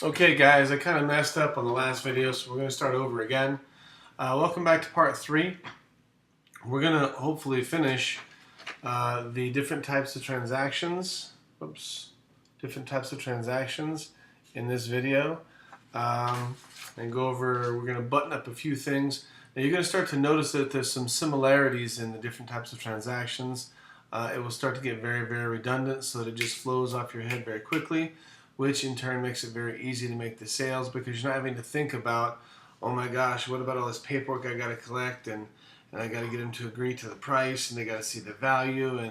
Okay guys, I kind of messed up on the last video, so we're going to start over again. Welcome back to part 3. We're going to hopefully finish the different types of transactions. Different types of transactions in this video. And go over, we're going to button up a few things. Now you're going to start to notice that there's some similarities in the different types of transactions. It will start to get very, very redundant so that it just flows off your head very quickly, which in turn makes it very easy to make the sales because you're not having to think about, oh my gosh, what about all this paperwork I got to collect and I got to get them to agree to the price and they got to see the value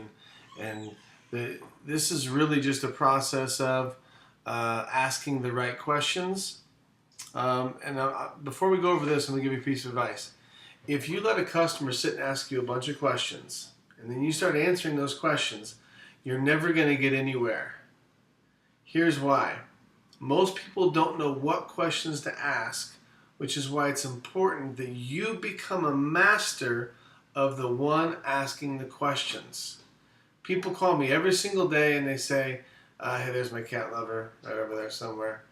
this is really just a process of asking the right questions. Before we go over this, I'm going to give you a piece of advice. If you let a customer sit and ask you a bunch of questions and then you start answering those questions, you're never going to get anywhere. Here's why. Most people don't know what questions to ask, which is why it's important that you become a master of the one asking the questions. People call me every single day and they say, hey, there's my cat lover right over there somewhere.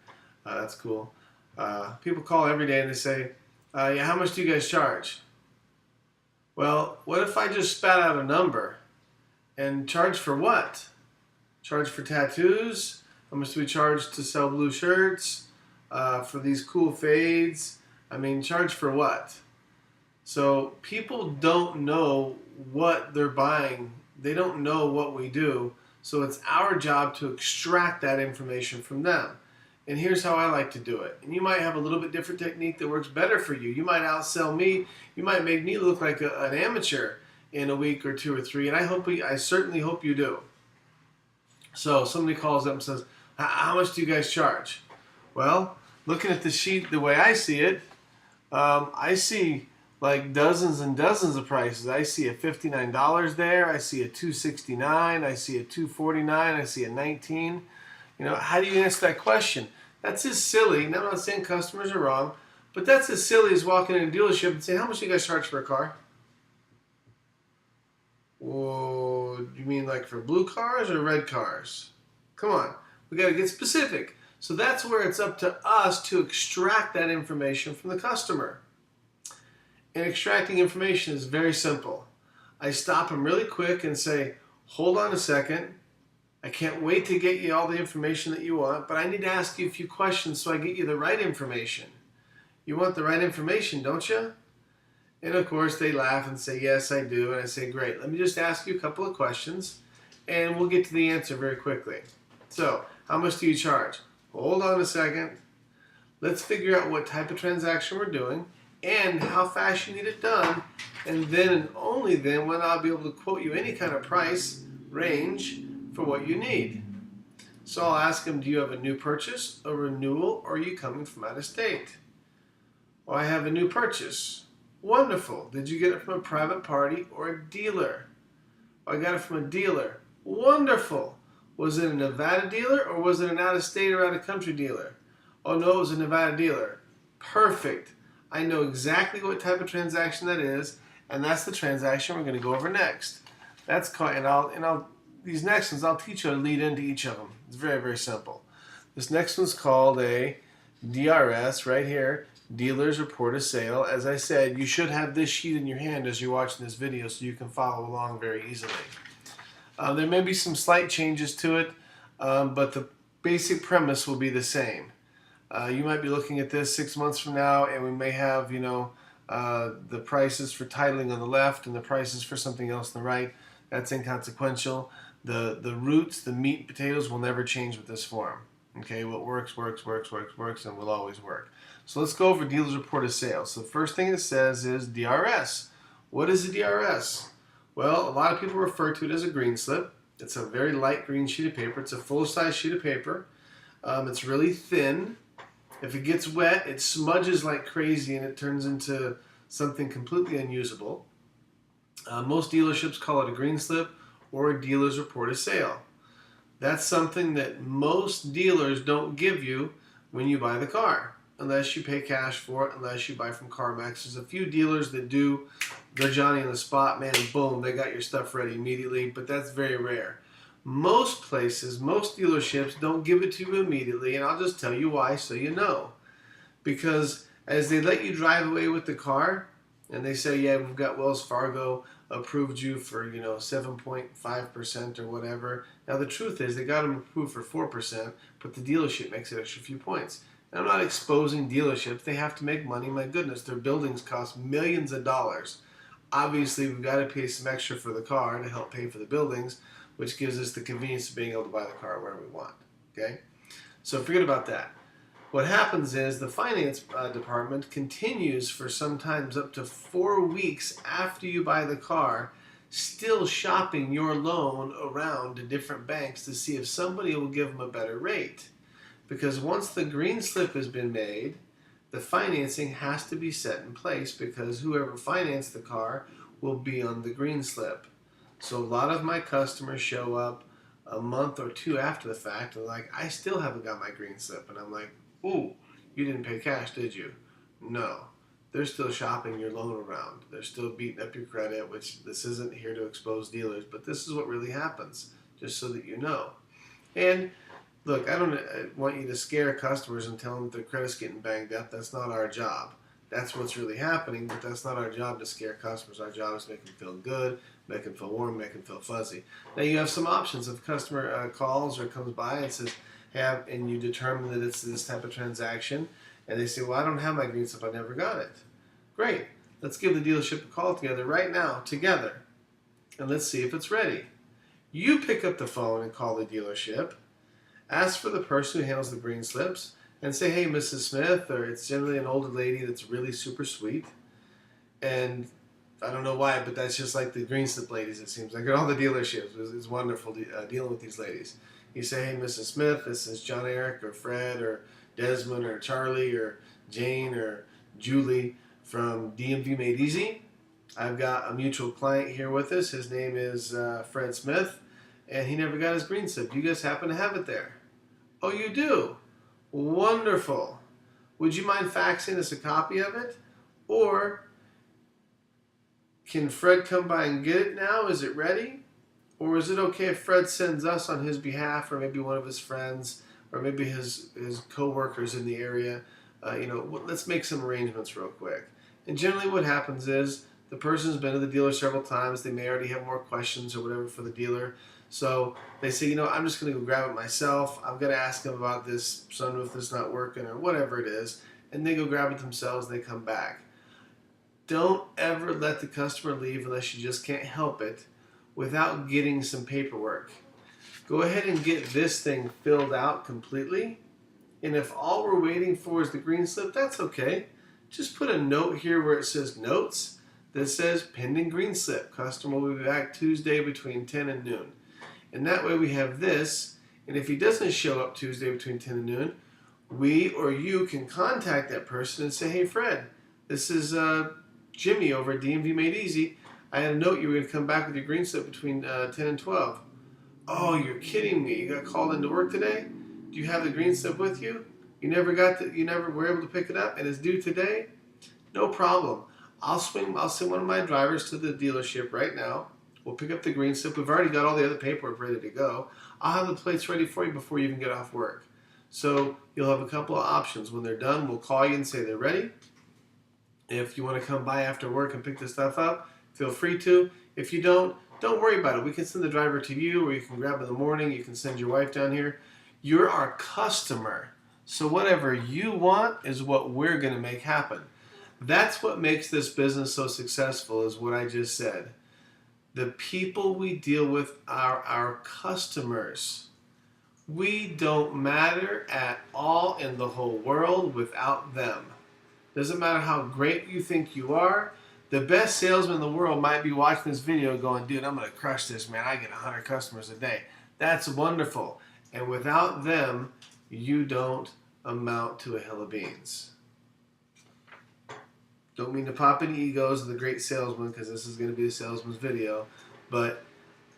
That's cool. People call every day and they say, yeah, how much do you guys charge? Well, what if I just spat out a number? And charge for what? Charge for tattoos? How much do we charge to sell blue shirts? For these cool fades? I mean, charge for what? So people don't know what they're buying. They don't know what we do. So it's our job to extract that information from them. And here's how I like to do it. And you might have a little bit different technique that works better for you. You might outsell me. You might make me look like an amateur in a week or 2 or 3. And I certainly hope you do. So somebody calls up and says, how much do you guys charge? Well, looking at the sheet the way I see it, I see like dozens and dozens of prices. I see a $59 there. I see a $269. I see a $249. I see a $19. You know, how do you answer that question? That's as silly. Now, I'm not saying customers are wrong, but that's as silly as walking in a dealership and saying, how much do you guys charge for a car? Whoa, you mean like for blue cars or red cars? Come on. We got to get specific. So that's where it's up to us to extract that information from the customer. And extracting information is very simple. I stop them really quick and say, hold on a second. I can't wait to get you all the information that you want, but I need to ask you a few questions so I get you the right information. You want the right information, don't you? And of course they laugh and say, yes, I do. And I say, great. Let me just ask you a couple of questions and we'll get to the answer very quickly. So, how much do you charge? Hold on a second. Let's figure out what type of transaction we're doing and how fast you need it done. And then and only then when I'll be able to quote you any kind of price range for what you need. So I'll ask them, do you have a new purchase, a renewal, or are you coming from out of state? Well, I have a new purchase. Wonderful. Did you get it from a private party or a dealer? Well, I got it from a dealer. Wonderful. Was it a Nevada dealer or was it an out-of-state or out-of-country dealer? Oh no, it was a Nevada dealer. Perfect. I know exactly what type of transaction that is, and that's the transaction we're going to go over next. That's called, these next ones I'll teach you how to lead into each of them. It's very, very simple. This next one's called a DRS right here, Dealer's Report of Sale. As I said, you should have this sheet in your hand as you're watching this video so you can follow along very easily. There may be some slight changes to it, but the basic premise will be the same. You might be looking at this 6 months from now, and we may have, the prices for titling on the left and the prices for something else on the right. That's inconsequential. The roots, the meat and potatoes will never change with this form. Okay, what works, and will always work. So let's go over Dealer's Report of Sale. So the first thing it says is DRS. What is a DRS? Well, a lot of people refer to it as a green slip. It's a very light green sheet of paper. It's a full-size sheet of paper. It's really thin. If it gets wet, it smudges like crazy and it turns into something completely unusable. Most dealerships call it a green slip or a dealer's report of sale. That's something that most dealers don't give you when you buy the car, unless you pay cash for it, unless you buy from CarMax. There's a few dealers that do. They're Johnny on the spot, man, and boom, they got your stuff ready immediately, but that's very rare. Most places, most dealerships don't give it to you immediately, and I'll just tell you why so you know. Because as they let you drive away with the car, and they say, yeah, we've got Wells Fargo approved you for 7.5% or whatever. Now the truth is they got them approved for 4%, but the dealership makes an extra few points. And I'm not exposing dealerships. They have to make money. My goodness, their buildings cost millions of dollars. Obviously, we've got to pay some extra for the car to help pay for the buildings, which gives us the convenience of being able to buy the car wherever we want. Okay? So forget about that. What happens is the finance department continues for sometimes up to 4 weeks after you buy the car, still shopping your loan around to different banks to see if somebody will give them a better rate. Because once the green slip has been made, the financing has to be set in place because whoever financed the car will be on the green slip. So a lot of my customers show up a month or two after the fact and like, I still haven't got my green slip. And I'm like, ooh, you didn't pay cash, did you? No. They're still shopping your loan around. They're still beating up your credit, which this isn't here to expose dealers, but this is what really happens, just so that you know. And look, I don't want you to scare customers and tell them that their credit's getting banged up. That's not our job. That's what's really happening, but that's not our job to scare customers. Our job is to make them feel good, make them feel warm, make them feel fuzzy. Now you have some options. If a customer calls or comes by and says, and you determine that it's this type of transaction, and they say, well, I don't have my green slip, I never got it. Great. Let's give the dealership a call together right now, together, and let's see if it's ready. You pick up the phone and call the dealership, ask for the person who handles the green slips, and say, hey, Mrs. Smith, or it's generally an older lady that's really super sweet, and I don't know why, but that's just like the green slip ladies, it seems like, at all the dealerships. It's wonderful dealing with these ladies. You say, hey, Mrs. Smith, this is John Eric or Fred or Desmond or Charlie or Jane or Julie from DMV Made Easy. I've got a mutual client here with us. His name is Fred Smith, and he never got his green slip. Do you guys happen to have it there? Oh, you do? Wonderful. Would you mind faxing us a copy of it? Or can Fred come by and get it now? Is it ready? Or is it okay if Fred sends us on his behalf, or maybe one of his friends, or maybe his co-workers in the area? Let's make some arrangements real quick. And generally what happens is the person's been to the dealer several times. They may already have more questions or whatever for the dealer. So they say, I'm just going to go grab it myself. I'm going to ask them about this sunroof that's not working or whatever it is. And they go grab it themselves and they come back. Don't ever let the customer leave unless you just can't help it without getting some paperwork. Go ahead and get this thing filled out completely. And if all we're waiting for is the green slip, that's okay. Just put a note here where it says notes that says pending green slip. Customer will be back Tuesday between 10 and noon. And that way we have this. And if he doesn't show up Tuesday between 10 and noon, we or you can contact that person and say, hey, Fred, this is Jimmy over at DMV Made Easy. I had a note you were going to come back with your green slip between 10 and 12. Oh, you're kidding me. You got called into work today? Do you have the green slip with you? You never were able to pick it up and it's due today? No problem. I'll send one of my drivers to the dealership right now. We'll pick up the green slip. We've already got all the other paperwork ready to go. I'll have the plates ready for you before you even get off work. So you'll have a couple of options. When they're done, we'll call you and say they're ready. If you want to come by after work and pick the stuff up, feel free to. If you don't worry about it. We can send the driver to you, or you can grab it in the morning. You can send your wife down here. You're our customer. So whatever you want is what we're going to make happen. That's what makes this business so successful, is what I just said. The people we deal with are our customers. We don't matter at all in the whole world without them. Doesn't matter how great you think you are. The best salesman in the world might be watching this video going, dude, I'm going to crush this, man. I get 100 customers a day. That's wonderful. And without them, you don't amount to a hill of beans. Don't mean to pop any egos of the great salesman, because this is going to be a salesman's video, but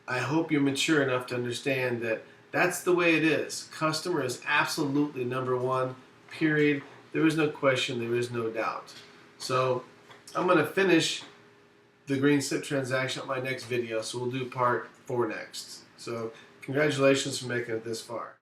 I hope you're mature enough to understand that that's the way it is. Customer is absolutely number one, period. There is no question, there is no doubt. So I'm going to finish the green slip transaction on my next video, so we'll do part 4 next. So Congratulations for making it this far.